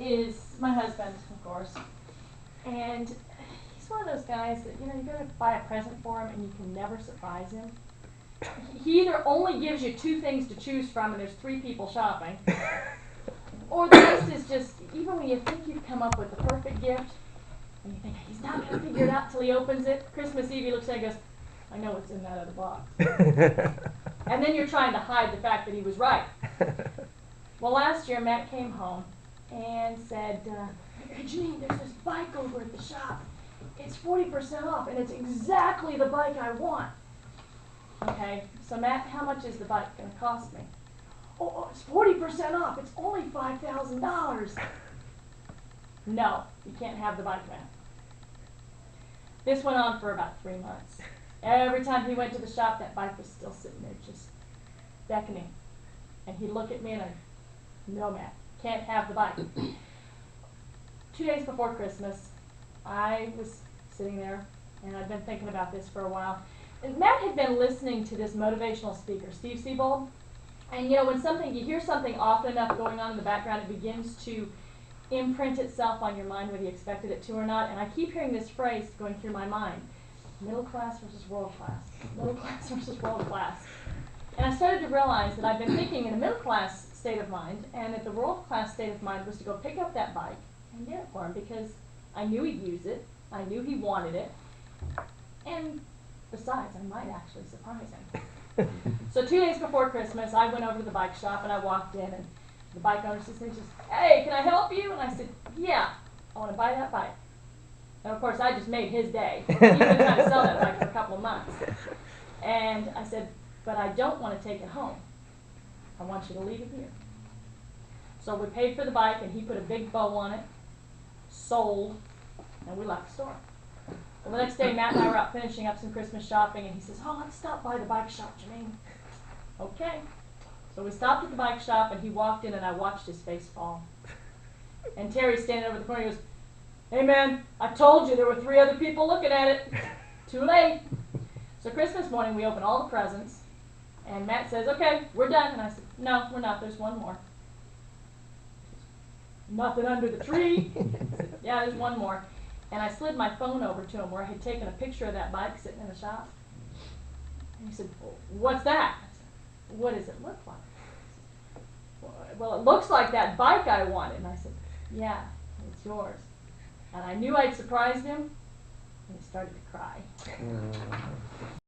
is my husband, of course. And he's one of those guys that, you know, you go to buy a present for him and you can never surprise him. He either only gives you 2 things to choose from and there's 3 people shopping, or the rest is just, even when you think you've come up with the perfect gift, and you think he's not going to figure it out till he opens it, Christmas Eve he looks at it and goes, I know what's in that other box. And then you're trying to hide the fact that he was right. Well, last year Matt came home and said, hey Janine, there's this bike over at the shop. It's 40% off and it's exactly the bike I want. Okay, so Matt, how much is the bike going to cost me? Oh, it's 40% off. It's only $5,000. No, you can't have the bike, Matt. This went on for about 3 months. Every time he went to the shop, that bike was still sitting there just beckoning. And he'd look at me and I'd, no, Matt, can't have the bike. 2 days before Christmas, I was sitting there and I'd been thinking about this for a while. And Matt had been listening to this motivational speaker, Steve Siebold. And you know, when you hear something often enough going on in the background, it begins to imprint itself on your mind whether you expected it to or not. And I keep hearing this phrase going through my mind, middle class versus world class, middle class versus world class. And I started to realize that I've been thinking in a middle class state of mind, and that the world class state of mind was to go pick up that bike and get it for him because I knew he'd use it, I knew he wanted it, and besides, I might actually surprise him. So 2 days before Christmas, I went over to the bike shop and I walked in, and the bike owner says, hey, can I help you? And I said, yeah, I want to buy that bike. And of course, I just made his day. He's been trying to sell that bike for a couple of months. And I said, but I don't want to take it home. I want you to leave it here. So we paid for the bike, and he put a big bow on it, sold, and we left the store. Well, the next day, Matt and I were out finishing up some Christmas shopping, and he says, oh, let's stop by the bike shop, Janine. Okay. So we stopped at the bike shop, and he walked in, and I watched his face fall. And Terry's standing over the corner, he goes, hey, man, I told you there were 3 other people looking at it. Too late. So Christmas morning, we open all the presents, and Matt says, okay, we're done. And I said, no, we're not. There's one more. Nothing under the tree. I said, yeah, there's one more. And I slid my phone over to him where I had taken a picture of that bike sitting in the shop. And he said, what's that? I said, what does it look like? Well, it looks like that bike I wanted. And I said, yeah, it's yours. And I knew I'd surprised him, and he started to cry.